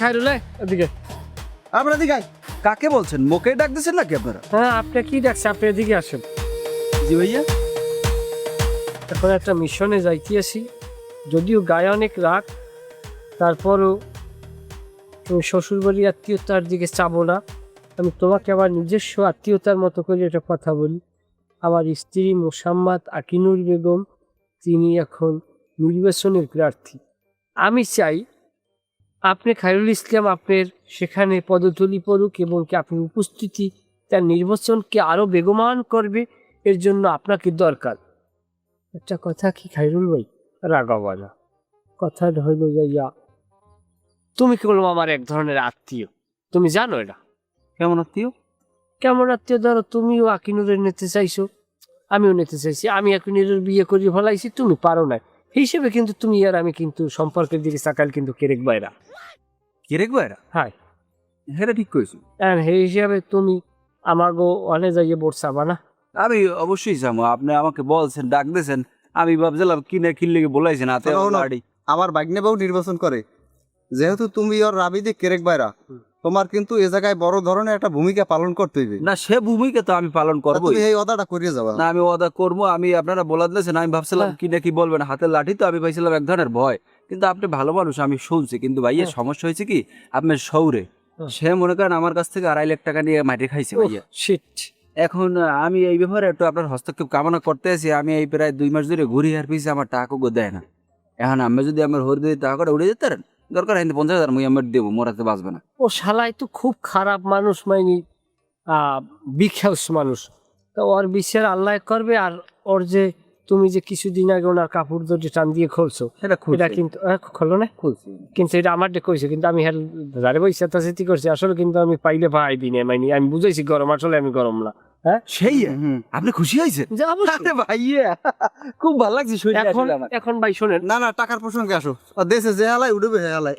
খাইরুল এদিকে। আপনার দিকে কাকে বলছেন? মোকে ডাক দিচ্ছেন নাকি আপনারা? হ্যাঁ, আপনি কি ডাকছে? আপনি এদিকে আসেন। জি ভাইয়া। এখন একটা মিশনে যাইতে আসি, যদিও গায়ে অনেক রাগ, তারপরও তুমি শ্বশুরবাড়ির আত্মীয়তার দিকে চাবো না। আমি তোমাকে আমার নিজস্ব আত্মীয়তার মতো করে একটা কথা বলি। আমার স্ত্রী মোসাম্মদ আকিনুর বেগম, তিনি এখন নির্বাচনের প্রার্থী। আমি চাই আপনি খায়রুল ইসলাম আপনার সেখানে পদতলি পড়ুক এবং কি আপনার উপস্থিতি তার নির্বাচনকে আরও বেগমান করবে। এর জন্য আপনাকে দরকার। একটা কথা কি খায়রুল ভাই, রাগাবা না, কথা হইল যাইয়া তুমি কেবল আমার এক ধরনের আত্মীয়, তুমি জানো এটা। কেমন আত্মীয়? কেমন আত্মীয়? ধরো তুমিও আকিনুরের নিতে চাইছো, আমিও নিতে চাইছি, আমি আকিনুরের বিয়ে করি ফলাইছি, তুমি পারো না, এই হিসেবে কিন্তু তুমি আর আমি কিন্তু সম্পর্কের দিকে চাকাল কিন্তু কেরেক বাইরা। কেরেক ভাইরা? হ্যাঁ, হ্যাঁ ঠিক কইছো। সেই হিসাবে তুমি আমার গো অনে যাইয়ে বসছাবা না। আমি অবশ্যই যাবো, আপনি আমাকে বলছেন, ডাক দিয়েছেন, আমি ভাবছিলাম কিনে কিনলে বলাইছেন হাতে গাড়ি। আমার ভাগ্নে বউ নির্বাচন করে, যেহেতু তুমি ওর রাবিদে কেরেক বাইরা, তোমার কিন্তু এ জায়গায় বড় ধরনের একটা ভূমিকা পালন করতে হইবে। না, সে ভূমিকা তো আমি পালন করবো। তুমি এই অদাটা করিয়ে যাবা না, আমি ওদা করবো। আমি আপনারা বলা দিয়েছেন, আমি ভাবছিলাম কি না কি বলবেন, হাতের লাঠি তো আমি পাইছিলাম এক ধরনের ভয়। কিন্তু আপনি ভালো মানুষ, আমি শুনছি। কিন্তু ভাইয়া সমস্যা হয়েছে কি, আপনার শহরে সে মনে করেন আমার কাছ থেকে 2.5 লাখ টাকা নিয়ে মাটি খাইছে ভাইয়া। শিট। এখন আমি এই ব্যাপারে একটু আপনার হস্তক্ষেপ কামনা করতে আছি। আমি এই প্রায় 2 মাস ধরে ঘুরি আর পিছিয়ে আমার টাকা দেয় না। এখন আমি যদি আমার হরি দিয়ে টাকাটা উড়ে যেতে পারেন, দরকার হয় 50,000 মুই আমার দেবো, মোরাতে বাঁচবে না। ও শালাই তো খুব খারাপ মানুষ, মাইনি বিখ্যাত মানুষ। তো ওর বিচার আল্লাহ করবে। আর ওর যে তুমি যে কিছুদিন আগে ওনার কাপড় দুটি টান দিয়ে খুলছো, সেটা এটা কিন্তু খোলো না, খুলছি। কিন্তু এটা আমার কইছে, কিন্তু আমি যারে বই চেতাচেতি করছি, আসলে কিন্তু আমি পাইলে ভাই দিনে মাইনি, আমি বুঝাইছি গরম, আসলে আমি গরম না। হ্যাঁ সেই আপনি খুশি হয়েছেন? যে অবশ্যই। আরে ভাইয়া খুব ভালো লাগছে শুনে। এখন ভাই শোনেন, না না, টাকার প্রসঙ্গে আসো। দেশে যে হালাই উঠবে হে হালাই।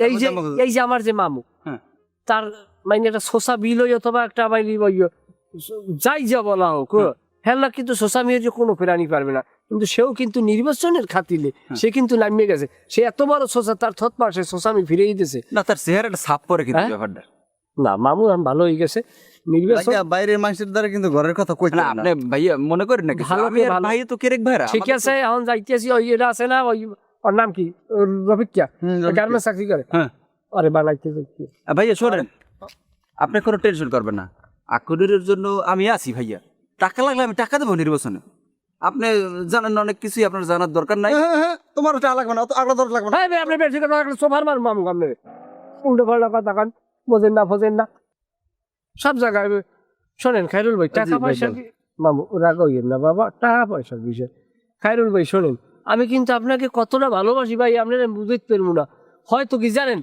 এই যে আমার যে মামু, হ্যাঁ। তার মাইনে একটা শোষা বিল হই অথবা একটা মাইনি যাই যা বলা হোক, হেলা কিন্তু শোষা মেয়ে যে কোনো ফেরানি পারবে না। কিন্তু সেও কিন্তু নির্বাচনের খাতিলে সে কিন্তু নামিয়ে গেছে। সে এত বড় শোষা, তার থত মাসে শোষা আমি ফিরেই দিয়েছে না, তার চেহারাটা সাফ করে কিন্তু ব্যাপারটা। না, মামু ভালো হয়ে গেছে। নির্বাচন বাইরের মানুষের দ্বারা কিন্তু ঘরের কথা কইতে না, না। আপনি ভাইয়া মনে করেন নাকি ভালো আমি আর ভালো। ভাই তো কেরেক ভাইরা। ঠিক আছে, এখন যাইতেছি। ওই এটা আছে না, ওই ওর নাম কি, রফিকিয়া, গার্মেন্টস চাকরি করে। হ্যাঁ। আরে বানাইতে যাচ্ছি ভাইয়া শোনেন, আপনি কোনো টেনশন করবেন না। আকুরের জন্য আমি আছি ভাইয়া। টাকা লাগলে আমি টাকা দেবো নির্বাচনে। আপনি জানেন অনেক কিছুই, আপনার জানার দরকার নাই। তোমার টাকা লাগবে না, আগলা দর লাগবে না। হ্যাঁ ভাই, আপনি বেশি কথা রাখলে সোফার মার মামু আপনি উল্টো পাল্টা কথা কান, বোঝেন না ফোঝেন না সব জায়গায়। শোনেন খায়রুল ভাই, টাকা পয়সা মামু রাগ হইয়েন না বাবা, টাকা পয়সার বিষয়। খায়রুল ভাই শোনেন, আমি কিন্তু আপনাকে কতটা ভালোবাসি ভাই, আপনারা বুঝতে পারবো না। হয়তো কি জানেন,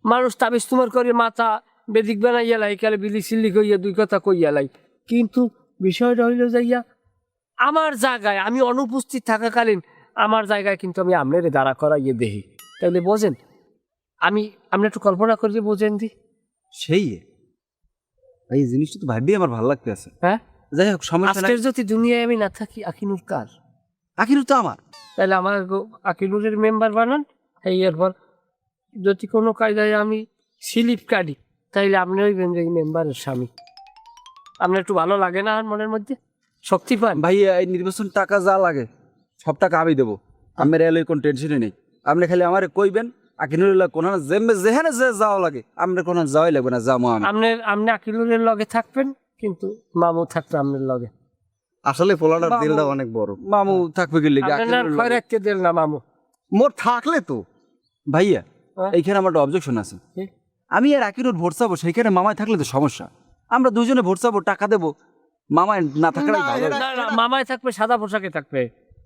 মানুষ তাবিজ তোমার করে মাথা বেদিক বানাইয়া লাই, কালে বিলি সিল্লি কইয়া দুই কথা কইয়া লাই, কিন্তু বিষয়টা হইল যাইয়া আমার জায়গায় আমি অনুপস্থিত থাকাকালীন আমার জায়গায় কিন্তু আমি আপনারে দাঁড়া করাইয়ে দেখি, তাইলে বোঝেন। আপনি একটু কল্পনা করে যে বোঝেন দি। সেই এই জিনিসটা তো ভাবি আমার ভালো লাগতে আছে। হ্যাঁ, যাই হোক, সমস্যা নাই। আজকের যদি দুনিয়ায় আমি না থাকি, আকিনুর কার? আখিরও তো আমার। তাহলে আমার আকিনুরের মেম্বার বানান। এই এরপর যদি কোনো কায়দায় আমি স্লিপ কাটি, তাইলে আপনি হইবেন যে মেম্বারের স্বামী। আপনার একটু ভালো লাগে না আর মনের মধ্যে শক্তি পান? ভাইয়া এই নির্বাচন টাকা যা লাগে সব টাকা আমি দেবো। আমার এলে কোনো টেনশনই নেই। আপনি খালি আমারে কইবেন, আকিনুল্লাহ কোন যেখানে যে যাওয়া লাগে আপনার কোনো যাওয়াই লাগবে না, যাবো আমি। আপনি আকিনুরের লগে থাকবেন, কিন্তু মামু থাকবে আপনার লগে। আসলে পোলাটার দিলটা অনেক বড়। মামু থাকবে গেলে খয় রাখতে দিল না মামু। মোর থাকলে তো ভাইয়া হ্যাঁ? এইখানে আমার একটা অবজেকশন আছে। কি? আমি আর আকিনুর ভোট চাবো, সেইখানে মামায় থাকলে তো সমস্যা। আমরা দুজনে ভোট চাবো, টাকা দেবো, মামায় না থাকাটাই ভালো। না না, মামায় থাকবে, সাদা পোশাকে থাকবে।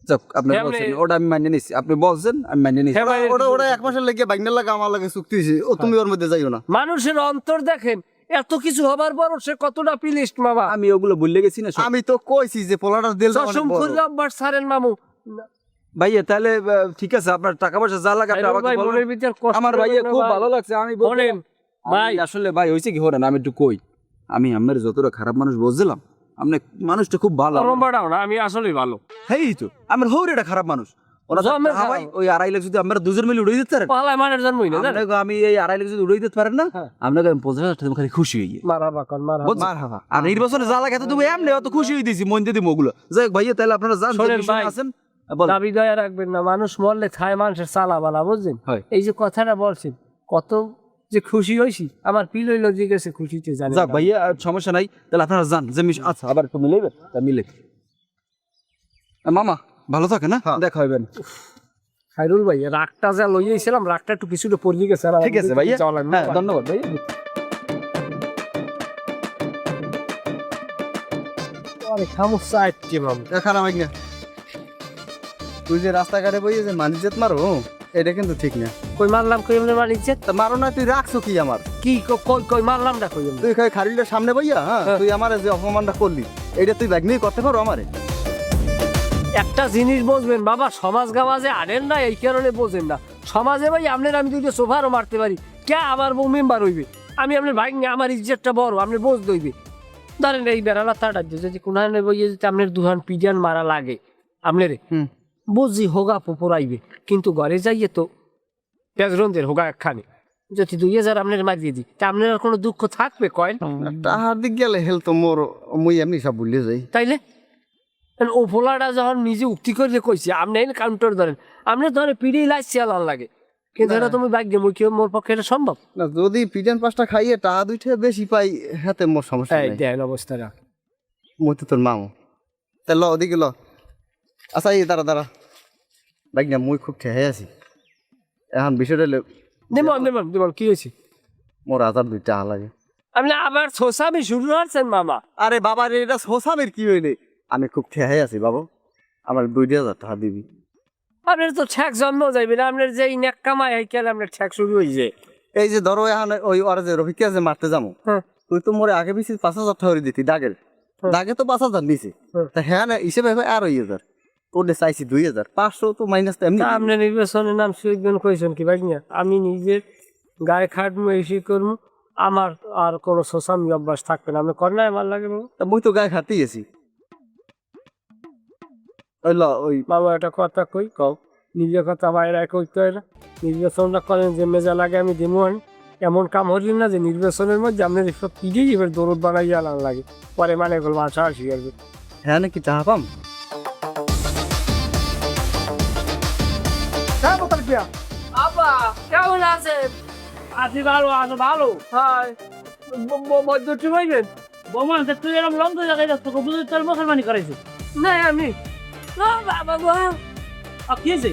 যাক, আপনি হ্যাঁ, বলছেন ওটা আমি মানিয়ে নিচ্ছি। আপনি বলছেন আমি মানিয়ে নিচ্ছি। হ্যাঁ ভাই, ওটা ওটা এক মাসের লেগে বাইকনের লাগে আমার লাগে চুক্তি হয়েছে। ও তুমি ওর মধ্যে যাইও না। মানুষের অন্তর দেখেন, এত কিছু হবার পর সে কতটা পিলিস্ট মামা। আমি ওগুলো ভুলে গেছি না সব। আমি তো কইছি যে পোলাটার দিলটা অনেক চশম বড়। খুললে আবার ছাড়েন মামু। ভাইয়া তাহলে ঠিক আছে, আপনার টাকা পয়সা যা লাগে আপনি আমাকে ভাই, বলবেন। মনের ভিতর কষ্ট আমার ভাইয়া করবেন না খুব ভাই। ভালো লাগছে। আমি শোনেন ভাই, আসলে ভাই হয়েছে কি, হরেন আমি একটু কই, আমি আমার যতটা খারাপ মানুষ বুঝছিলাম, আপনি মানুষটা খুব ভালো। গরম বাড়াও না, আমি আসলেই ভালো। হেই তো আমার হৌর এটা খারাপ মানুষ। ওরা তো জন্মের টাকা পায়, খাওয়া। ওই 2.5 লাখ যদি আমরা দুজন মিলে উড়িয়ে দিতে পারেন, পালায় মানের জন্মই না জানেন? আপনাকে আমি এই 2.5 লাখ যদি উড়িয়ে দিতে পারেন না, হ্যাঁ। আপনাকে আমি 50,000 টাকা খালি খুশি হয়ে গিয়ে মারাবা কন মারাবা। বুঝছেন? মারহাবা। আর নির্বাচনে যা লাগে তুমি এমনি অত খুশি হয়ে দিছি মন দিয়ে দিম ওগুলো। যাই হোক ভাইয়া, তাহলে আপনারা জান শোনেন ভাই, আছেন বল। দাবি দয়া রাখবেন না, মানুষ মরলে খায় মানুষের চালা বালা, বুঝছেন? হয়। এই যে কথাটা বলছেন, কত যে খুশি হয়েছি, আমার পিল হইলো জিজ্ঞেসে খুশিতে জানি যাক ভাইয়া, সমস্যা নাই, তাহলে আপনারা জান যে আচ্ছা আবার একটু মিলাইবেন, তা মিলে মামা ভালো থাকে না, হ্যাঁ। দেখা হইবেন। খাইরুল ভাই, রাগটা যা লইয়াছিলাম, রাগটা একটু কিছুটা পড়ে গেছে। আর ঠিক আছে ভাইয়া, যাওয়া লাগবে। হ্যাঁ ধন্যবাদ ভাইয়া। আরে খামোশা আইছে মামু। খারাপ হয় না, তুই যে রাস্তাঘাটে বইয়ে যে মানিজ্জত মারো, এটা কিন্তু ঠিক না। কই মারলাম, কই এমনি মারিছে? তা মারো না, তুই রাখছো কি আমার? কি কই কই মারলাম না, কই এমনি? তুই খারিলটার সামনে বইয়া, হ্যাঁ হ্যাঁ। তুই আমার যে অপমানটা করলি, এটা তুই ব্যাগ নিয়ে করতে পারো আমারে? একটা জিনিস বুঝবেন বাবা, সমাজ গামাজে আনেন না, এই কারণে বোঝেন না। সমাজে ভাই আপনার আমি দুইটা সোফারও মারতে পারি, কে আমার বউ মেম্বার হইবে? আমি আপনার ভাই নিয়ে, আমার ইজ্জতটা বড়, আপনি বোঝ দইবে। ধরেন এই বেড়ালা তার যদি কোনখানে বইয়ে যদি আপনার দুহান পিডিয়ান মারা লাগে আপনারে, হুম। বুঝি হোগা পোপরাইবে, কিন্তু ঘরে যাইয়ে তো পেজরন্দের হোগা একখানে যদি 2,000 আপনার মারিয়ে দিই, তা আপনার আর কোনো দুঃখ থাকবে কয়েন? তাহার দিক গেলে হেল তো মোর, মুই এমনি সব ভুলে যাই। তাইলে ও ফোলাটা যখন নিজে উক্তি করে কইছে, আপনি কাউন্টার ধরেন, আপনি ধরে পিড়ি লাইছে আলান লাগে, কিন্তু এটা তুমি বাইক দিয়ে মুখে, মোর পক্ষে এটা সম্ভব? না, যদি পিডিয়ান পাঁচটা খাইয়ে টাকা 2টা বেশি পাই, হাতে মোর সমস্যা এই নাই। দেন অবস্থাটা। মুই তো তোর মামু, তা ল ওদিকে ল। আচ্ছা এই দাঁড়া বাইক না, মুই খুব ঠেহে আছি এখন। বিষয়টা হলো, দেমন দেমন দেমন, কি হয়েছে? মোর 2,000 টাকা লাগে। আপনি আবার ছোসামি শুরু করছেন মামা? আরে বাবা রে, এটা শোষামের কি হইলে? আমি খুব ঠেহে আছি বাবু, আমার 2,000 টাকা দিবি। আপনার তো ঠ্যাক জন্ম যাইবে না, আপনার যে নেক কামাই হয় কেন আপনার ঠ্যাক শুরু হয়েছে? এই যে ধরো এখন ওই ওরা যে রফিককে যে মারতে যাবো, হ্যাঁ। তুই তো মোরে আগে বেশি 5,000 টাকা দিতি দাগের, দাগে তো 5,000 দিছে। হ্যাঁ। তা হ্যাঁ না, হিসেবে আর 2,000 তোরে চাইছি 2,000, 500 তো মাইনাস তো এমনি। তা আপনি নির্বাচনের নাম সুইগন কইছেন কি ভাই না? আমি নিজের গায়ে খাটমু, এসি করবো, আমার আর কোনো শোষামি অভ্যাস থাকবে না। আপনি করেন না আমার লাগে বাবু? তা মুই তো গায়ে খাটতেই আছি। ওই ল ওই বাবা একটা কথা কই, কও। নিজের কথা বাইরে কইতে হয় না। নির্বাচনটা করেন যে মেজা লাগে আমি দিমু আনি, এমন কাম হইল না যে নির্বাচনের মধ্যে আপনার সব পিড়েই এবার দৌড় বানাইয়া আনার লাগে, পরে মানে করবো আশা আসি আসবে। হ্যাঁ নাকি টাকা পাম? আব্বা কেমন আছে? আছি ভালো, আছো ভালো? হ্যাঁ, বৈদ্যুতি পাইবেন? বৌমা তুই এরকম লঙ্কা জায়গায় যাচ্ছ বুঝলি তোর মুসলমানি করাইছে। না আমি না বাবা গো। আর কি হয়েছে?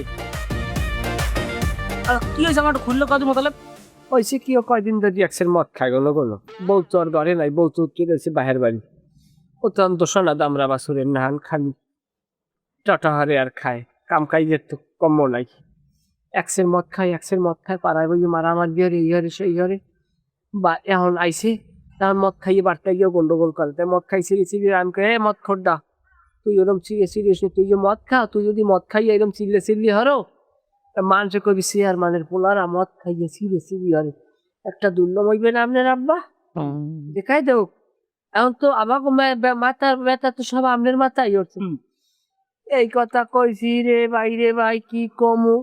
আর কি হয়েছে আমার খুললো কত মতলব? ওইসে কি কয়দিন ধরে একসের মদ খাই গেল গেলো, বউ তো আর ঘরে নাই, বউ তো কেটেছে বাহের বাড়ি। অত্যন্ত সোনা দামরা বাসুরের নাহান খান টাটা হারে আর খায়, কাম কাজের তো কম্য নাই। একসের মদ খায় পাড়ায় বই মারামার দিয়ে এই হরে সেই হরে। বা এখন আইসে তার মদ খাইয়ে বার্তা গিয়ে গন্ডগোল করে, তাই মদ খাই সিঁড়ি রান করে, মদ খোরডা তুই ওরম চিড়ে তুই যে মদ খা, তুই যদি মদ খাইয়ে এরকম চিল্লি হরো, মানুষে কবি চেয়ারম্যানের পোলারা মদ খাইয়ে চিড়ি হরে, একটা দুর্লভ হইবে না আপনার আব্বা? দেখাই দেও। এখন তো আমাকে মাথার ব্যথা তো সব আপনার মাথায় উঠছে। এই কথা কইছি রে ভাই কি কমু।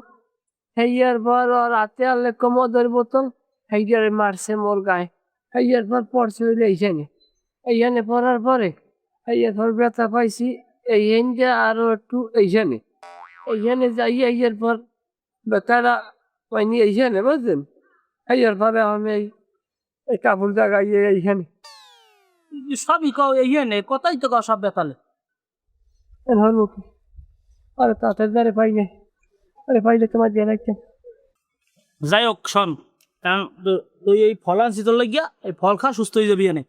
হেয়ার পর রাতে আনলে কমোদের বোতল, হেয়ারে মারছে মোর গায়ে। হেয়ার পর পড়ছে হইলে এইখানে পড়ার পরে হেয়ার পর ব্যথা পাইছি এইখানকে আরো একটু এইখানে যাই, হেয়ার পর ব্যথাটা পাইনি এইখানে, বুঝলেন? হেয়ার পরে আমি এই কাপড় জাগাইয়ে এইখানে সবই কও এই নে কথাই তো কও সব বেতালে। ধর্ম কি? আরে তাড়াতাড়ি দ্বারে পাই নাই, আরে পাইলে তোমার দিয়ে রাখতেন। যাই হোক শোন, তুই এই ফল আনছি তোর লাগিয়া, এই ফল খা সুস্থ হয়ে যাবি এনে।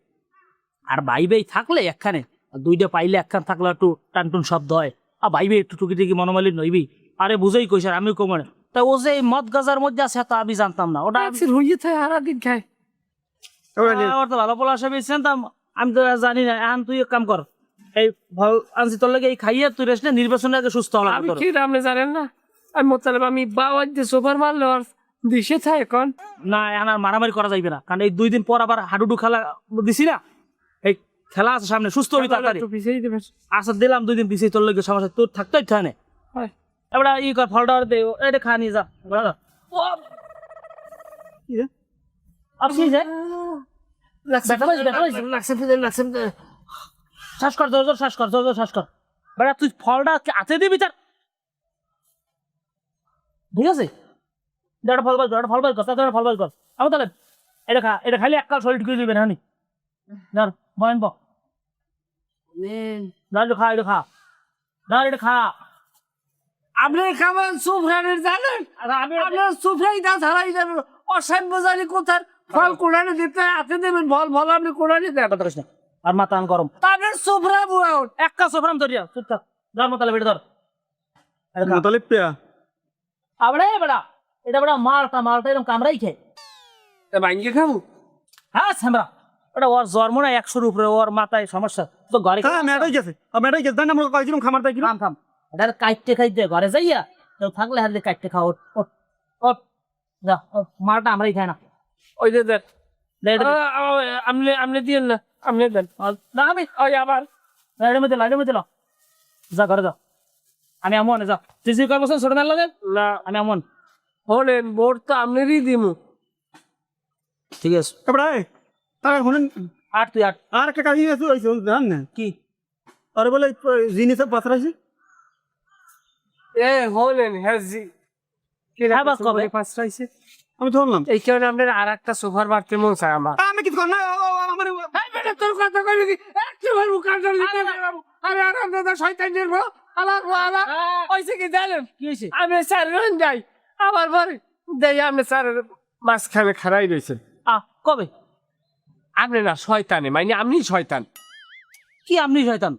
আর ভাই থাকলে একখানে, আর দুইটা পাইলে একখান থাকলে একটু টানটুন শব্দ হয়, আর ভাই একটু টুকি মনোমালিন নইবি। আরে বুঝেই কইস, আর আমিও কমানে তা ও যে এই মদ গাজার মধ্যে আছে তা আমি জানতাম না। ওটা হইয়ে থাকে হারা দিন খায়। ওর তো ভালো পোলা হিসেবে জানতাম, আমি তো জানি না। এখন তুই এক কাম কর, এই ফল আনছি তোর লাগে, এই খাইয়ে তুই রেস্ট নে, নির্বাচনের আগে সুস্থ হলাম। আমি কি আপনি জানেন না? আমি মোতালেব আমি বাবার যে সোফার মারলো আর দিশে থাকে এখন। না এখন আর মারামারি করা যাইবে না, কারণ এই 2 দিন পর আবার হাডুডু খেলা দিছি না, এই খেলা আছে সামনে, সুস্থ হবি তাড়াতাড়ি। একটু পিছিয়ে দেবেন। আচ্ছা দিলাম 2 দিন পিছিয়ে তোর লাগে সমস্যা, তোর থাকতে ইচ্ছা নেই। এবার ই কর ফলটা দে এটা খা নিয়ে যা বড় যা কি রে? আপনি যায় ব্যথা পাইছিস শ্বাস কর জোর জোর শ্বাস কর জোর জোর শ্বাস কর বেটা তুই ফলটা হাতে দিবি তার ঠিক আছে একটা ফল বাজ কর একটা ফল বাজ কর তাড়াতাড়ি ফল বাজ কর আমার তাহলে এটা খাইলে এককাল শরীর ঢুকে দিবেন হানি ধর বয়েন ব এটা খা এটা খা ধর এটা খা আপনি খাবেন সুফরানের জানেন আপনার সুফরাই দা ছাড়াই জানেন অসাম্য জানি কোথার ফল কোরআনে দিতে হাতে দেবেন ফল ফল আপনি কোরআনে দেন কথা কইস না আর মাথা আন গরম আপনার সুফরা বুয়া একটা সোফরাম ধরিয়া চুপ থাক ধর মতালে বেড়ে ধর মোতালিব পেয়া আবড়ে বেড়া এটা বেড়া মালটা এরকম কামড়াই খায় ভাঙ্গি খাবো হ্যাঁ সামরা ওটা ওর জন্ম না 100-র উপরে ওর মাথায় সমস্যা তো ঘরে মেয়েটাই গেছে জান আমরা কইছিলাম খামার তাই থাম থাম এটা কাটতে খাইতে ঘরে যাইয়া তো থাকলে হাতে কাটতে খাও ওট যা মালটা আমরাই খাই না ওই যে দেন দে এটা দে। আপনি দিয়েন না আপনি দেন না আমি ওই আবার লাইডে মধ্যে ল যা ঘরে যা আমি আমন যা তুই যে কয় বছর ছোট মেল লাগে না আমি আমন হলেন বোর তো আপনারই দিমু ঠিক আছে এবারে তার শুনেন আট তুই আট আর একটা কাজ আছে ওই জান না কি আরে বলে জিনিস পাথরাইছে এ হলেন হ্যাজি হ্যাঁ, বাস কবে? পাঁচটাইছে আমি তো বললাম এই কারণে আপনার আর একটা সোফার বাড়তে মন চায় আমার আমি কিছু কর না আমার বেটা তোর কথা কইবি কি একটু মারবো কাঁটাল দিতে পারবো আরে আর আপনার শয়তান নির্ভর আলার আলা ওইসে কি জানেন কি হয়েছে আমি স্যার রন যাই আবার পরে দেই আপনি স্যার মাঝখানে খাড়াই রয়েছেন কবে আপনি না শয়তানে মানে আপনি শয়তান কি আপনি শয়তান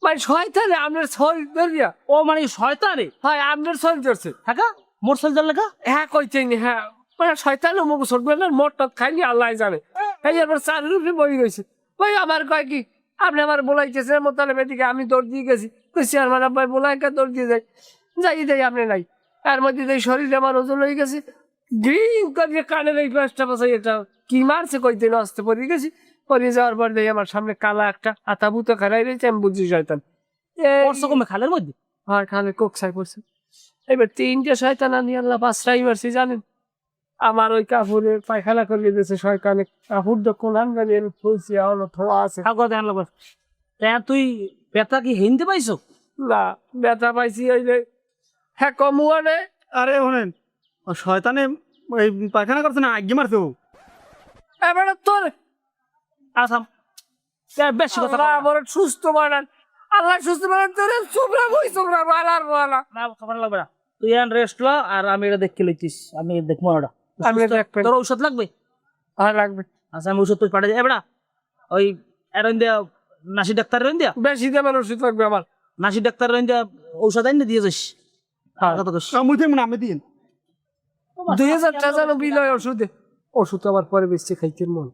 মানে শয়তানে আপনার শরীর ধরিয়া ও মানে শয়তানে হয় আপনার শরীর ধরছে থাকা মোর চল লেখা হ্যাঁ কইছেন হ্যাঁ মানে শয়তান মুখ সরবেন মোটটা খাইনি আল্লাহ জানে এই এবার চারের উপরে বই রয়েছে ওই আমার কয় কি আপনি আমার বলাইতেছে মোতালে বেদিকে আমি দৌড় দিয়ে গেছি কইছি আমার আব্বাই বলাইকা দৌড় দিয়ে যাই দেয় আপনি নাই তার মধ্যে দেয় শরীরে আমার ওজন হয়ে গেছে গ্রিন করে কানের এই পাঁচটা বছর এটা কি মারছে কইতে আসতে পড়ে গেছি পরে যাওয়ার পর দেয় আমার সামনে কালা একটা আতাবুতো খারাই রয়েছে আমি বুঝছি শয়তান পরশো কমে খালের মধ্যে আর খালে কোকসাই পড়ছে এবার 3টে শয়তান আনি আল্লাহ 5টাই মারছি জানেন আমার ওই কাপড়ের পায়খানা করিয়ে দিয়েছে শয়তানে কাপড় তো কোন আনগানি আমি ফুলছি এখন থোয়া আছে থাকো দেন লাগবে তুই পেতা কি হিনতে পাইছো না ব্যথা পাইছি ওই যে হ্যাঁ কমুয়ানে আরে শুনেন ও শয়তানে এই পায়খানা করছে না আগে মারছে ও এবারে তোর আসাম বেশি কথা আল্লাহ আমার সুস্থ বানান আল্লাহ সুস্থ বানান তোর সুবরা বই সুবরা বালার বালা না খাবার লাগবে না তুই এন রেস্ট ল আর আমি এটা দেখে লইতিস আমি দেখবো ওটা আমি দেখবেন তোর ঔষধ লাগবে আর লাগবে আচ্ছা আমি ওষুধ তুই পাঠাই যাই এবার ওই এরন দিয়া নাসি ডাক্তার রইন দিয়া বেশি দামের ওষুধ লাগবে আমার নাসি ডাক্তার রইন দিয়া ঔষধ আইন দিয়ে যাস কথা কইস মুই থেকে নামে দিন 2000 টাকা জানো বিল হয় ওষুধে ওষুধ আবার পরে বেশি খাইতে মন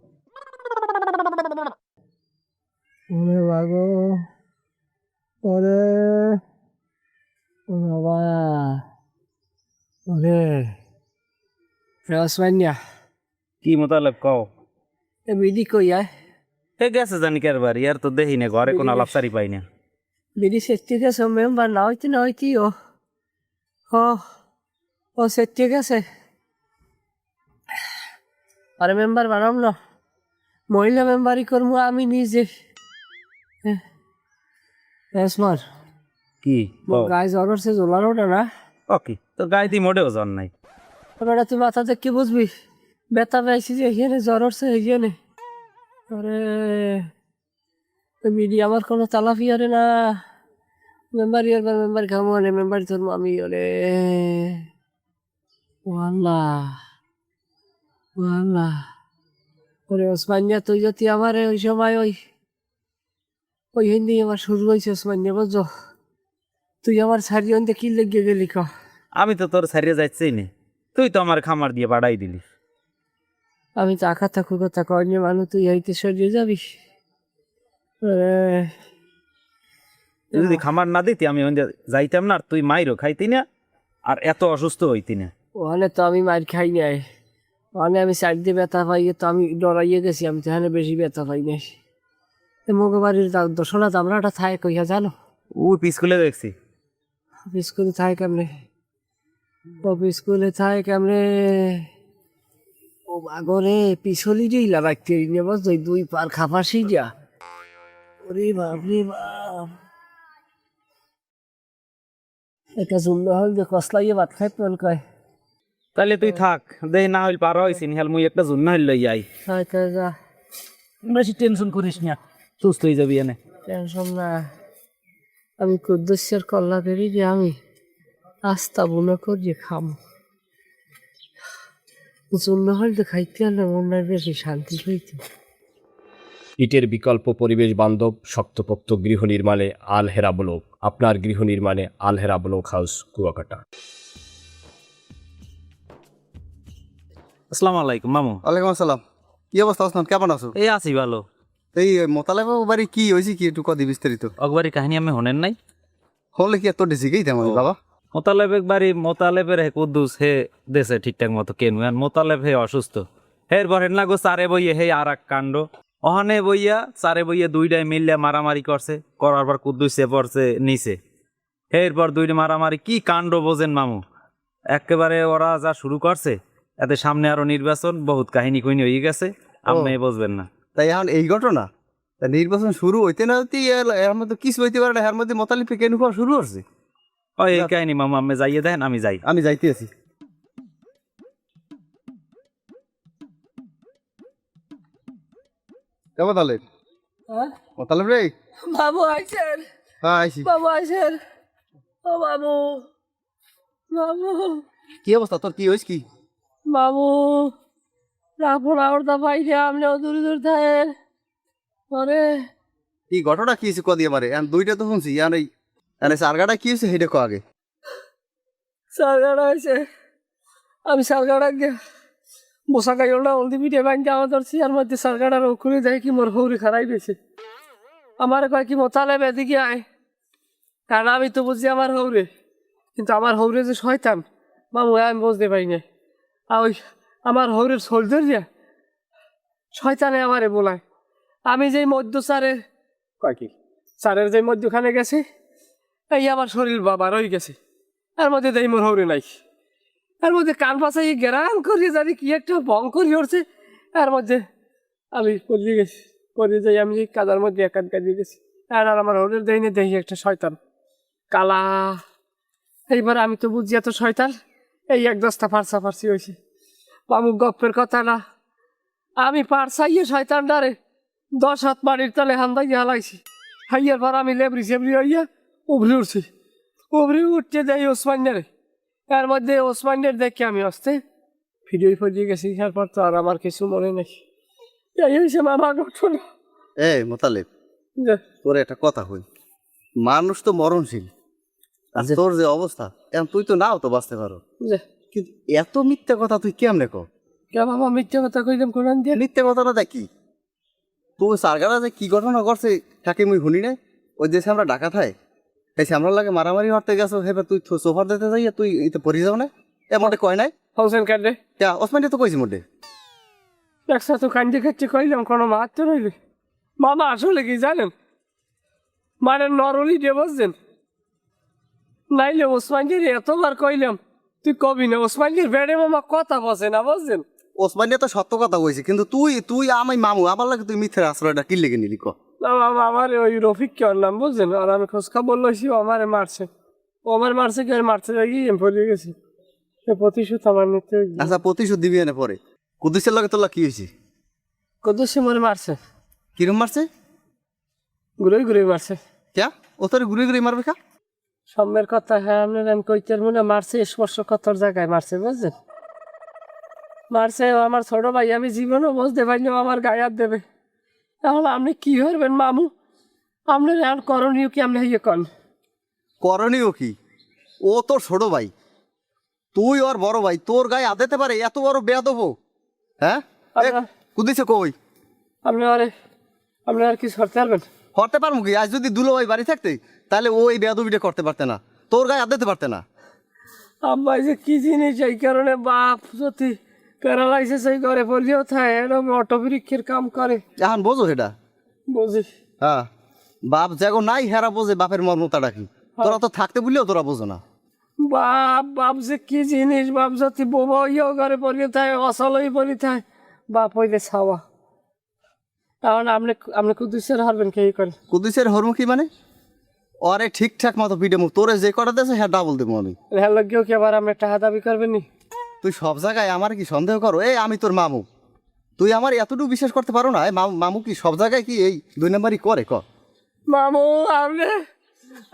ওরে বাগো ওরে বাবা ওরে রসমানিয়া কি মোতালেব কও এ বিডি কই আয় এ গেছে জানি কারবার ইয়ার তো দেখি না ঘরে কোনো আলাপসারি পাই না বিডি সেটি গেছে মেম্বার না হইতে ও ও সেটি গেছে আরে মেম্বার বানাম না মহিলা মেম্বারই করবো আমি নিজে এসমার কি কও গায়ে জ্বর হচ্ছে জ্বলানোটা না ও কি তোর গায়ে দি মোটেও জন নাই বেটা তুই মাথা দেখে বুঝবি ব্যথা পেয়েছি যে এখানে জ্বর হচ্ছে এইখানে আরে মিডি আমার কোনো তালাফি আরে না মেম্বার ইয়ারবার মেম্বার খামো আরে মেম্বার তোর মামি ওরে ও আল্লাহ ও আল্লাহ ওরে ওসমানিয়া তুই যদি আমার ওই সময় ওই হিন্দি আমার শুরু হয়েছে ওসমানিয়া বুঝছো তুই আমার সারি অন্তে কি লেগে গেলি ক আমি তো তোর সারিয়ে যাচ্ছি না তুই তো আমার খামার দিয়ে বাড়াই দিলি আমি তো আঁকা থাকু কথা কয়নি মানুষ তুই হইতে সরিয়ে যাবি তুই যদি খামার না দিতি আমি ওখানে যাইতাম না আর তুই মাইরও খাইতি না আর এত অসুস্থ হইতি না ওখানে তো আমি মার খাই নাই ওখানে আমি সাইড দিয়ে ব্যথা পাই তো আমি ডরাইয়ে গেছি আমি তো এখানে বেশি ব্যথা পাই নাই মুখ বাড়ির দশনা দামড়াটা থাকে কইয়া জানো ও পিস খুলে দেখছি স্কুলে থাকে কেমনে? স্কুলে থাকে কেমনে? ও বাগরে পিছলি দিলা রাখতে নেব দুই পার খাপাসি যা। ওরে বাপ রে বাপ, এটা জুম্ম হল যে কসলাইয়ে ভাত খাই পেল কয়। তাহলে তুই থাক, দেখ না হইল পার হয়েছি নিহাল মুই একটা জুন্ন হইল লই আই। হয়তো যা, বেশি টেনশন করিস না, সুস্থ হয়ে যাবি এনে। টেনশন না, আমি কুদ্দুসের কল্লা বেরি যে আমি আস্তা বুনো করিয়ে খাম। জুম্ম হল যে খাইতে হলে মনে বেশি শান্তি হইতো। ইটের বিকল্প পরিবেশ বান্ধব শক্তপোক্ত গৃহ নির্মাণে আল হেরা ব্লক। আপনার গৃহ নির্মাণে আল হেরা ব্লক হাউস, কুয়াকাটা। আসসালামু আলাইকুম মামু। ওয়ালাইকুম আসসালাম। কি অবস্থা ওসমান, কেমন আছো? এই আছি ভালো। এই মোতালেব বাড়ি কি হয়েছে, কি একটু কদি বিস্তারিত অকবারি কাহিনী আমি হনেন নাই। হলে কি এত ডিসিকেই তেমন বাবা? মোতালেবের বাড়ি, মোতালেবের হে কুদ্দুস হে দেশে ঠিকঠাক মতো কেন মোতালেব হে অসুস্থ। হের পর হেন লাগো চারে বইয়ে হে আর এক কাণ্ড। অহানে বইয়া চারে বইয়ে দুইটাই মিললে মারামারি করছে, করার পর কুদ্দুসে পড়ছে নিচে। এরপর দুইটা মারামারি কি কাণ্ড বোঝেন মামু, একেবারে ওরা যা শুরু করছে, এতে সামনে আরো নির্বাচন, বহুত কাহিনী কইনি হয়ে গেছে, আপনি বুঝবেন না। তাই এখন এই ঘটনা, তা নির্বাচন শুরু হইতে না হইতে এর মধ্যে কিছু হইতে পারে না, এর মধ্যে মোতালিফে কেন খাওয়া শুরু করছে। ও এই কাহিনী মামু আপনি যাইয়ে দেন, আমি যাই। আমি যাইতে আছি। কেমন তাহলে মোতালেব রে? বাবু আইছেন, হ্যাঁ আইছি। বাবু আইছেন। ও বাবু, বাবু, কি অবস্থা তোর, কি হয়েছে কি? বাবু রাখুন আমার দা পাইছে, আপনিও দূরে দূর থাকেন। পরে কি ঘটনা কি হয়েছে কদি আমারে? দুইটা তো শুনছি, আর এই সারগাটা কি হয়েছে সেটা কো আগে। সারগাড়া হয়েছে, আমি সারগাড়া গিয়ে বসা গাইলটা হলদি পিঠে বানতে আমার ধরছি, আর মধ্যে সারগাড়ার ওখানে যাই কি মোর হৌরি খারাই পেয়েছে। আমার কয় কি মোতালেব এদিকে আয়, কারণ আমি তো বুঝছি আমার হৌরে, কিন্তু আমার হৌরে যে শয়তান মামু আমি বুঝতে পারি না। আর ওই আমার হৌরের সোলজার যে শয়তানে আমারে বলায়, আমি যেই মধ্য সারের কয় কি সারের যেই মধ্যখানে গেছে, এই আমার শরীর বাবা রয়ে গেছে, এর মধ্যে দেই মোর হৌরে নাই। এর মধ্যে কান পাশাই গেরাম করিয়ে জানি কি একটা বং করিয়ে উঠছে, এর মধ্যে আমি পড়িয়ে গেছি, পড়িয়ে যাই আমি কাদার মধ্যে একান কাজিয়ে গেছি। আর আমার হৌরের দেই না, দেখি একটা শয়তান কালা। এইবার আমি তো বুঝি এত শয়তান, এই এক দশটা ফার্সা ফার্সি হয়েছে। মামু গপ্পের কথা না, আমি পারসাইয়ে শয়তান ডারে 10 হাত বাড়ির তলে হান্দাইয়া হালাইছি। হাইয়ার পর আমি লেবরি সেবরি হইয়া উভরি উঠছি, উভরি উঠতে যাই ওসমানের। এর মধ্যে ওসমানের দেখে আমি আসতে ভিডিও ফিরিয়ে গেছি। এরপর তো আর আমার কিছু মনে নেই। এই হয়েছে মামা ঘটনা। এ মোতালেব, তোর একটা কথা হই, মানুষ তো মরণশীল, আর তোর যে অবস্থা এখন তুই তো নাও তো বাঁচতে পারো, কিন্তু এত মিথ্যা কথা তুই কেমনে কর? কে মামা মিথ্যে কথা কইলাম কোরআন দিয়ে? মিথ্যা কথাটা দেখি তুই সারগারা যে কি ঘটনা করছে তাকে মুই শুনি নাই। ওই দেশে আমরা ডাকাত হয়, এই আমরা লাগে মারামারি হতে গেছো, হেবে তুই সোফার দিতে যাই তুই এতে পড়ি যাও না, এমনটা কয় নাই? হোসেন কান্দে ওসমান তো কইছি মোটে একসাথে কান্দি খাচ্ছি কইলাম, কোনো মার তো রইলে। মামা আসলে কি জানেন, মানে নরলি দিয়ে বসছেন, নাইলে ওসমানজির এতবার কইলাম তুই কবি না, ওসমানজির বেড়ে মামা কথা বসে না বুঝছেন। ওসমান তো সত্য কথা কইছে, কিন্তু তুই তুই আমি মামু আমার লাগে তুই মিথ্যা আশ্রয়টা কি লেগে নিলি ক? না মামা আমার ওই রফিক কে নাম বুঝছেন, আর আমি খোঁজ খবর লইছি ও আমারে মারছে, ও আমার মারছে কি মারছে যাই পড়ে গেছি। প্রতিশোধ আমার নিতে। আচ্ছা প্রতিশোধ দিবি এনে পরে। কুদ্দুসের লগে তোর কি হয়েছে? কদুসে মরে মারছে, কিরম মারছে? ঘুরে ঘুরে মারছে। ক্যা ও তোর ঘুরে ঘুরে মারবে কা? সম্মের কথা হ্যাঁ আপনার আমি কইতে মনে মারছে, স্পর্শ কতর জায়গায় মারছে বুঝছেন। মারছে আমার ছোট ভাই, আমি জীবনও বুঝতে পারিনি আমার গায়ে হাত দেবে। তাহলে আপনি কি করবেন মামু, আপনার এখন করণীয় কি আপনি ইয়ে কন? করণীয় কি? ও তোর ছোট ভাই, তুই ওর বড় ভাই, তোর গায়ে হাত দিতে পারে এত বড় বেয়াদব? হ্যাঁ কুদিছে কই? আপনি আর কি করতে পারবেন? করতে পারবো কি? আজ যদি দুলো ভাই বাড়ি থাকতে তাহলে ও এই বেয়াদবিটা করতে পারতে না, তোর গায়ে হাত দিতে পারতে না। আব্বাই যে কি জিনিস, এই কারণে বাপ যদি প্যারালাইসিস এই ঘরে পড়লেও থাকে, এরকম অটো পরীক্ষার কাম করে। এখন বোঝো এটা? বুঝি। হ্যাঁ, বাপ যাগো নাই হেরা বোঝে বাপের মর্মতাটা কি। তোরা তো থাকতে বললেও তোরা বোঝো না। বাপ যে কি জিনিস, বাপ যদি বোবা ইয়ে ঘরে পড়ে থাকে, অসল হয়ে পড়ে থাকে, বাপ হইলে ছাওয়া। কারণ আপনি কুদ্দুসের হারবেন কে করেন? কুদ্দুসের হরমুখী মানে ওরে ঠিকঠাক মতো পিটে মুখ তোরে যে কটা দেছে হ্যাঁ ডাবল দেবো আমি। হ্যাঁ লগেও কি আবার আপনি টাকা দাবি করবেন নি? তুই সব জায়গায় আমার কি সন্দেহ করো? এই আমি তোর মামু, তুই আমার এতটুকু বিশ্বাস করতে পারো না? এই মামু কি সব জায়গায় কি এই 2 নাম্বারই করে? মামু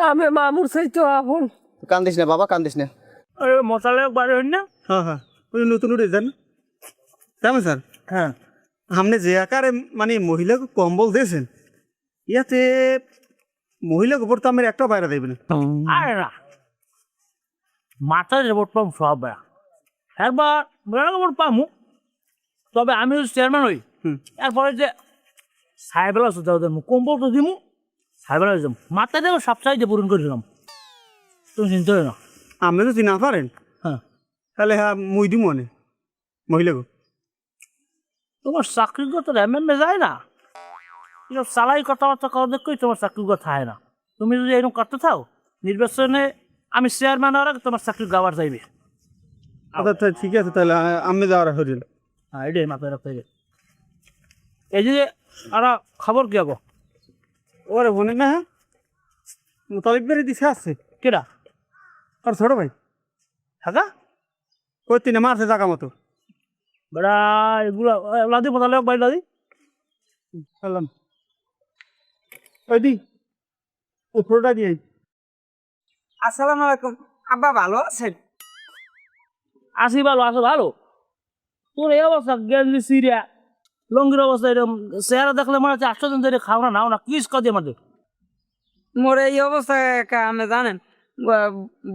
আপনি মামুর চাই তো আপন। কান্দিস না বাবা, কান্দিস না। ওই মোতালেব বাড়ি হইন না? হ্যাঁ হ্যাঁ, ওই নতুন উঠে যান কেমন স্যার? হ্যাঁ, আপনি যে আকারে মানে মহিলাকে কম্বল দিয়েছেন, ইয়াতে মহিলাকে উপর তো আমার একটা বাইরে দেবে না। আরে না, মাথায় রিপোর্ট পাম সব বেড়া, একবার বেড়া রিপোর্ট পামু। তবে আমি যদি চেয়ারম্যান হই, এরপরে যে সাহেবেলা সুতা দেবো, কম্বল তো দিমু, সাহেবেলা যাবো, মাথায় দেবো সব সাইজে পূরণ করে দিলাম। তুমি চিন্তা করো না। আপনি যদি না পারেন হ্যাঁ, তাহলে হ্যাঁ মুই দিব মনে মহিলাকে। তোমার চাকরির কথা এমএমএ যায় না, এসব সালাই কথাবার্তা করা দেখই তোমার চাকরির কথা হয় না। তুমি যদি এরকম করতে থাও, নির্বাচনে আমি চেয়ারম্যান হওয়ার আগে তোমার চাকরি গাওয়ার যাইবে। আচ্ছা ঠিক আছে, তাহলে আমি যাওয়ার হরিল। হ্যাঁ, এটাই মাথায় রাখতে হবে। এই যে আর খবর কি হবো? ওরে বনে না, মোতালিব বেড়ে দিছে আসছে কেডা? আর ছোট ভাই থাকা ওই তিনে মারছে জায়গা মতো। বেড়া এগুলো লাদি মোতালে বাড়ি লাদি বললাম ওই দি উপরটা দিয়ে। আসসালামু আলাইকুম আব্বা, ভালো আছেন? আসি ভালো, আসো ভালো। তোর এই অবস্থা, গেঞ্জি সিরিয়া লঙ্গির অবস্থা এরকম, চেহারা দেখলে মনে হচ্ছে 8 দিন ধরে খাও না নাও না, কিস কাজে আমাদের। মোরে এই অবস্থা আপনি জানেন,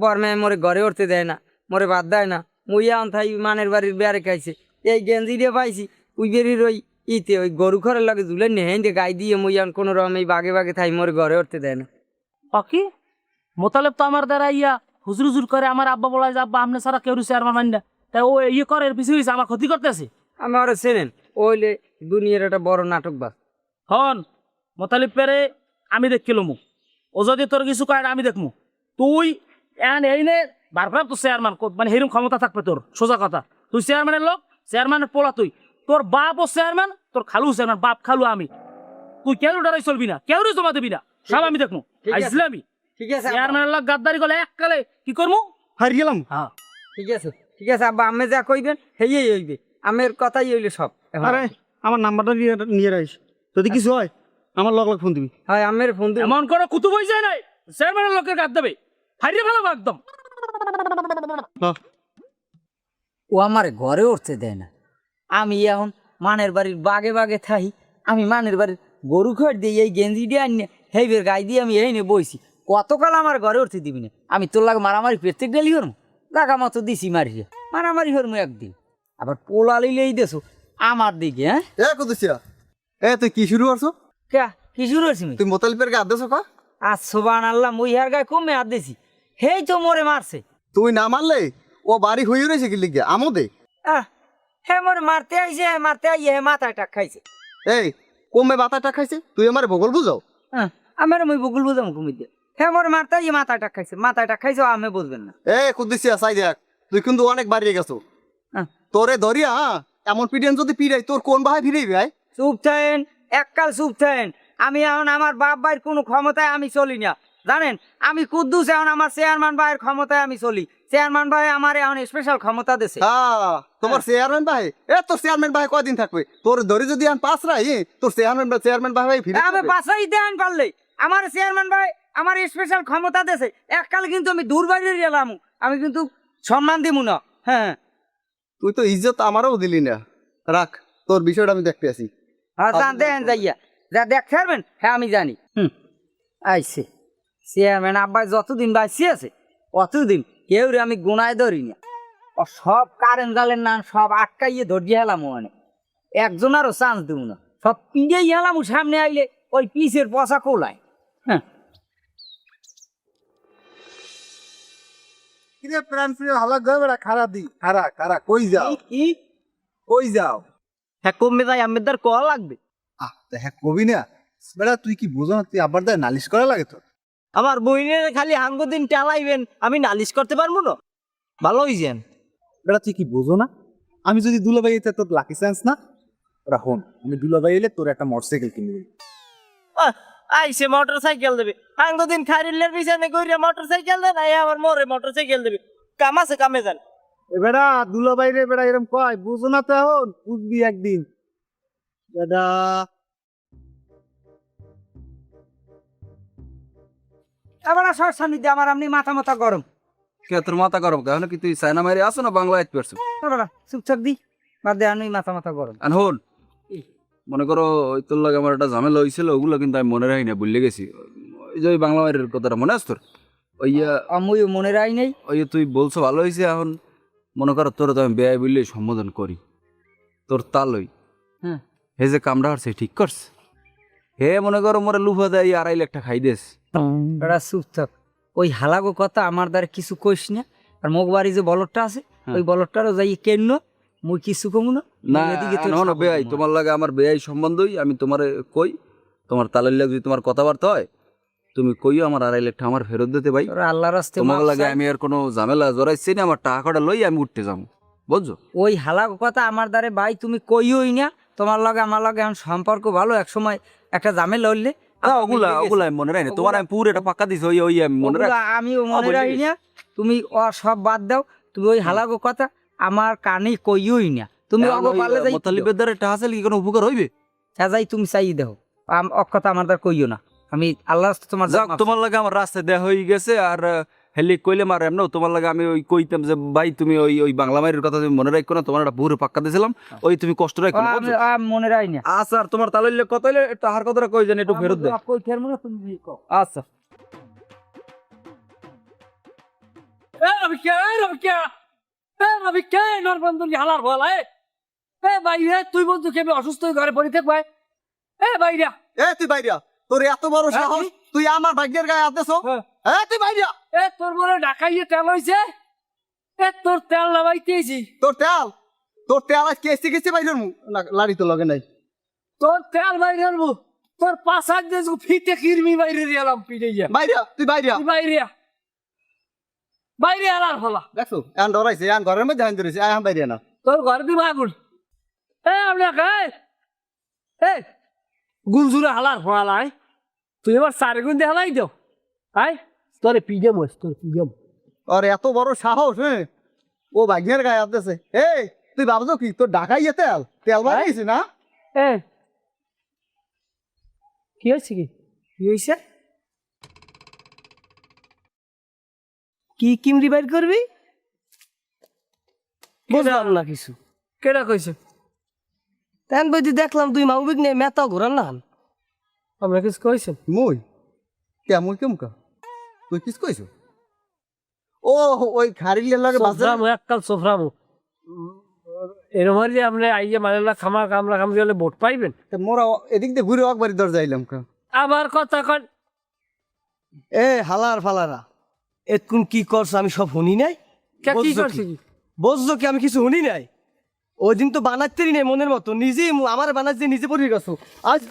বর্মে মোরে ঘরে উঠতে দেয় না, মোরে বাদ দেয় না। মুইয়া থাই মানের বাড়ির বেড়ে খাইছে, এই গেঞ্জি দিয়ে পাইছি ওই বেরির ওই ইতে ওই গরু ঘরের লাগে ঝুলে নিয়ে হেঁদে গাই দিয়ে মুইয়ান কোনো রকম এই বাগে বাগে থাই মোরে ঘরে উঠতে দেয় না। পাকি মোতালেব তো আমার দ্বারা ইয়া হুজুর হুজুর করে, আমার আব্বা বলা যে আব্বা আপনি সারা কেউ চেয়ারম্যান মানি না, তাই ও ইয়ে করে পিছিয়ে পিছিয়ে আমার ক্ষতি করতেছে। আমি ওরা চেনেন, ওইলে দুনিয়ার একটা বড় নাটক বাস। হন মোতালিব পেরে আমি দেখিলাম, ও যদি তোর কিছু কয় আমি দেখমু। তুই এন এই নে বারবার তো চেয়ারম্যান মানে হেরম ক্ষমতা থাকবে তোর, সোজা কথা। তুই চেয়ারম্যানের লোক, চেয়ারম্যানের পোলা তুই, তোর বাপ ও চেয়ারম্যান, তোর খালু চেয়ারম্যান, বাপ খালু আমি। তুই কেউ ডরাই চলবি না, কেউ জমা দিবি না, সব আমি দেখমু। ঠিক আছে। আসলে আমি ঠিক আছে আব্বা। চেয়ারম্যানের লোক গাদ্দারি করলে এককালে কি করবো? হারিয়ে গেলাম। হ্যাঁ, ঠিক আছে ঠিক আছে আব্বা, আমি যা কইবেন হেয়েই হইবে, আমের কথাই হইলে সব। আরে আমার নাম্বারটা নিয়ে রাখিস, যদি কিছু হয় আমার লগ ফোন দিবি। হয় আমের ফোন দিন। এমন কোনো কুতুব হয়ে যায় নাই চেয়ারম্যানের লোকের গাদ দেবে, হারিয়ে ফেলাবো একদম। ও আমার ঘরে উঠতে দেয় না। আমি এখন মানের বাড়ির বাগে বাগে থাই, আমি মানের বাড়ির গরু খড় দিয়ে এই গেঞ্জি দিয়ে আনি হেইবের গাই দিয়ে আমি এই নিয়ে বইছি। কতকাল আমার ঘরে উঠতে দিবি না? আমি তোর লাগে মারামারি প্রত্যেক ডেলি হরমু, লাগা মতো দিছি মারিয়ে মারামারি হরমু একদিন, আবার পোলা লিলেই দেছো আমার দিকে। হ্যাঁ এ কুদ্দুসিয়া, তুই কি শুরু করছো? কে কি শুরু করছি? তুই মোতালিবের গা আদেছো কা? আর সোবান আল্লাহ মুইহার গায়ে কমে আর দিছি, হেই তো মোরে মারছে। তুই না মারলে ও বাড়ি হয়ে রয়েছে কি লিখে আমদে? হে মোরে মারতে আইছে, মারতে আইয়ে হে মাথায় টাক খাইছে। এই কমে বাতাটা খাইছে, তুই আমার ভূগোল বুঝাও? আমার মুই বকুল বুঝাম কুমিতে। হে মোরে মারতে আইয়ে মাথায় টাক খাইছে, মাথায় টাক খাইছে, আমি বুঝবেন না। কুদ্দুসিয়া সাই দেখ, তুই কিন্তু অনেক বাড়িয়ে গেছো। তোরে ধরিয়া এমন পিডিয়ান যদি পিড়াই তোর কোন বাহায় ফিরেই ভাই? চুপ থাকেন, এককাল চুপ থাকেন। আমি এখন আমার বাপ ভাইয়ের কোনো ক্ষমতায় আমি চলি না, জানেন? আমি কুদ্দুস এখন আমার চেয়ারম্যান ভাইয়ের ক্ষমতায় আমি চলি। চেয়ারম্যান ভাই আমার এখন স্পেশাল ক্ষমতা দিছে। হ্যাঁ, তোমার চেয়ারম্যান ভাই, তোর চেয়ারম্যান ভাই কয়দিন থাকবে? তোর ধরে যদি আন পাঁচ রাই, তোর চেয়ারম্যান ভাই ফিরে আমি বাসাই দেন পারলে আমার চেয়ারম্যান ভাই আমার স্পেশাল ক্ষমতা দিছে। এককাল কিন্তু আমি দূর বাইরে গেলাম, আমি কিন্তু সম্মান দিব না। হ্যাঁ, তুই তো ইজ্জত আমারও দিলি না। রাখ, তোর বিষয়টা আমি দেখতে আসি। দেন যাইয়া যা দেখতে পারবেন। হ্যাঁ আমি জানি। আইসে চেয়ারম্যান আব্বাই যতদিন বাঁচিয়ে আছে অতদিন কেউ রে আমি গুনায় ধরি না। ও সব কারেন্ট জালের না সব আটকাইয়ে ধরিয়ে হেলাম, মানে একজনারও চান্স দেব না, সব পিড়েই হেলাম। সামনে আইলে ওই পিসের পচা কোলায়। হ্যাঁ, কই যাও? কই যাও? হ্যাঁ কমবে যাই আমের কল লাগবে। হ্যাঁ কবি না বেড়া, তুই কি বুঝো না? তুই আবার নালিশ করা লাগে তোর? আমার বইনের খালি হাঙ্গো দিন টালাইবেন, আমি নালিশ করতে পারবো না? ভালো হইছেন। বেটা তুই কি বোঝো না? আমি যদি দুলাভাই হইতে তোর লাকি চান্স না? রাখুন, আমি দুলাভাই এলে তোর একটা মোটরসাইকেল কিনে দিই। আইসে মোটরসাইকেল দেবে, হাঙ্গো দিন খাইরিলের পিছনে কইরা মোটরসাইকেল দেন, আই আমার মোরে মোটরসাইকেল দেবে। কাম আছে, কামে যান। এ বেটা দুলাভাই রে বেটা এরকম কয়, বুঝো না তো এখন, বুঝবি একদিন। বেটা এবার সর সামনে দিয়ে আমার আপনি মাথা মাথা গরম। কে তোর মাথা গরম কেন কি তুই চায়না মারি আসো না বাংলা আইতে পারছো? চুপচাপ দি বাদ দে, আমি মাথা মাথা গরম। আর হন মনে করো ওই তোর লাগে আমার একটা ঝামেলা হয়েছিল, ওগুলো কিন্তু আমি মনে রাখি না, ভুলে গেছি। ওই যে ওই বাংলা মারির কথাটা মনে আছে তোর? আমিও মনে রাই নাই। ওই তুই বলছো ভালো হয়েছে, এখন মনে করো তোর তো আমি বেয়াই বললে সম্বোধন করি, তোর তালই হ্যাঁ হে যে কামড়া হারছে ঠিক করছে, হে মনে করো মোরে লুফা দেয় 2.5 লাখ টাকা খাই দেস। বেটা চুপচাপ, ওই হালাগো কথা আমার দ্বারা কিছু কইস না। আর মোক বাড়ি যে বলদটা আছে, ওই বলদটারও যাই কেন মুই কিছু কমু না। না এদিকে তোর হনো সাবল বেয়াই, মার। তোমার লাগে আমার বেয়াই সম্বন্ধই আমি তোমারে কই, তোমার তালের লাগে যদি তোমার কথাবার্তা হয় তুমি কইও আমার 2.5 লাখ টাকা আমার ফেরত দিতে ভাই। তোরা আল্লাহর রাস্তে তোমার মাপ লাগে চাই। আমি আর কোনো ঝামেলা জড়াইছি না, আমার টাকাটা লই আমি উঠতে যাবো, বুঝছো? ওই হালাগো কথা আমার দ্বারে ভাই তুমি কইওই না। তোমার লগে আমার লগে এখন সম্পর্ক ভালো, এক সময় একটা ঝামেলা হইলে না ওগুলা ওগুলা আমি মনে রাখি না, তোমার আমি পুরো এটা পাক্কা দিছি, ওই ওই আমি মনে রাখি। ওগুলা আমিও মনে বুঝে রাখি না। তুমি সব বাদ দাও, তুমি ওই হালাগো কথা আমার কানে কইওই না। তুমি অগো পারলে যাই মোতালিবের দ্বারা এটা হাসিল কি কোনো উপকার হইবে? যাই তুমি চাই দেও, কথা আমার দ্বার কইও না। আমি আল্লাহর রাস্তে তোমার যাক তোমার লাগে আমার রাস্তায় দেয়া হয়ে গেছে, আর হেলি কইলে মার এমন তোমার লাগে আমি ওই কইতাম যে ভাই তুমি ওই ওই বাংলা মায়ের কথা তুমি মনে রাখো না, তোমার একটা পুরো পাক্কা দিয়েছিলাম, ওই তুমি কষ্ট রাখো না, বুঝছো? মনে রাখি না। আচ্ছা আর তোমার তালইলে কত হইলে তাহার কথাটা কই জানি একটু ফেরত দে। কই ফেরমু না, তুমি কও। আচ্ছা তুই বলতো কি আমি অসুস্থ হয়ে ঘরে পড়ে থাক ভাই? বাইরা তুই বাইরা, তোর এত বড় সাহস, তুই আমার ভাগ্যের গায়ে হাত দেছো? তুই বাইরা। তোর বলে ঢাকাইয়ে তেল হয়েছে, তোর তেল নামাইতেছি। তোর তেল আজ কেসে গেছে বাইরের লাড়ি তো লগে নাই। তোর তেল বাইরে আনবো, তোর পাশাক দিয়ে ফিতে কিরমি বাইরে এলাম পিঠে গিয়া। বাইরা, তুই বাইরা। তুই বাইরে বাইরে আলার ফলা দেখছো এখন ডরাইছে, এখন ঘরের মধ্যে হান ধরেছে, এখন বাইরে না। তোর ঘর দিব আগুন। আপনাকে গুলজুরে হালার ফলাই, তুই এবার 4 গুণ দিয়ে হালাই দাও। তোরে পিজে মস, তোর পিজে। আর এত বড় সাহস, ও ভাগ্যের গায়ে হাত দিয়েছে। তুই ভাবছো কি তোর ঢাকাইয়ে তেল বানিয়েছি না? কি হয়েছে? কি হয়েছে? কি কিমরি বাইর করবি? বুঝলাম না কিছু। কেডা কইছে? তেন বইদি দেখলাম তুই মাউবিক নিয়ে মেতা ঘোরান না। আমরা কিছু কইছেন? মুই কেমন কেমকা তুই কিস কইছো? ও ওই খারিলের লাগে সোফরামু এককাল সোফরামু। এরম যে আপনি আইয়ে মানেলা খামা কামরা কামড়ি হলে ভোট পাইবেন? মোরা এদিক দিয়ে ঘুরে একবারই দরজা আইলাম। আবার কথা কন। হালার ফালারা এতকুন কি করছো আমি সব শুনি নাই। কি করছি? বুঝছো কি আমি কিছু শুনি নাই? ওই দিন তো বানাতেই নাই মনের মতো, নিজেই আমার বানাচ্ছে নিজে পড়ে গেছো। আজ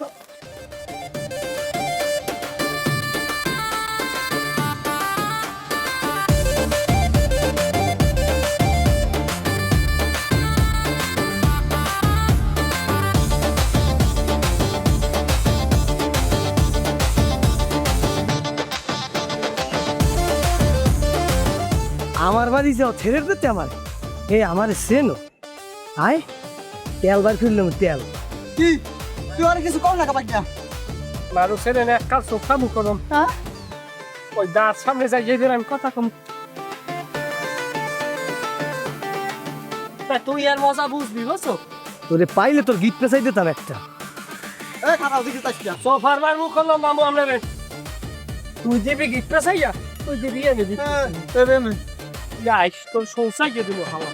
আমার বাড়ি যাও ছেড়ে দিতে আমার আমার সেনো আয় তেল বার ফিরলাম তেল। কি তুই আর কিছু কম না কাবাইয়া? মানুষের এককাল সোফরামু করম। ওই দাঁত সামনে যাই দিলাম কথা কম। তুই আর মজা বুঝবি, বুঝছো? তোরে পাইলে তোর গিট পেঁচাই দিতাম একটা। খারাপ দিকে তাকিয়া সোফার বার মুখ করলাম মামু আমরা। তুই দিবি গিট পেছাইয়া, তুই দিবি এনে দিবি। তোর সংসার দিব হাওয়া।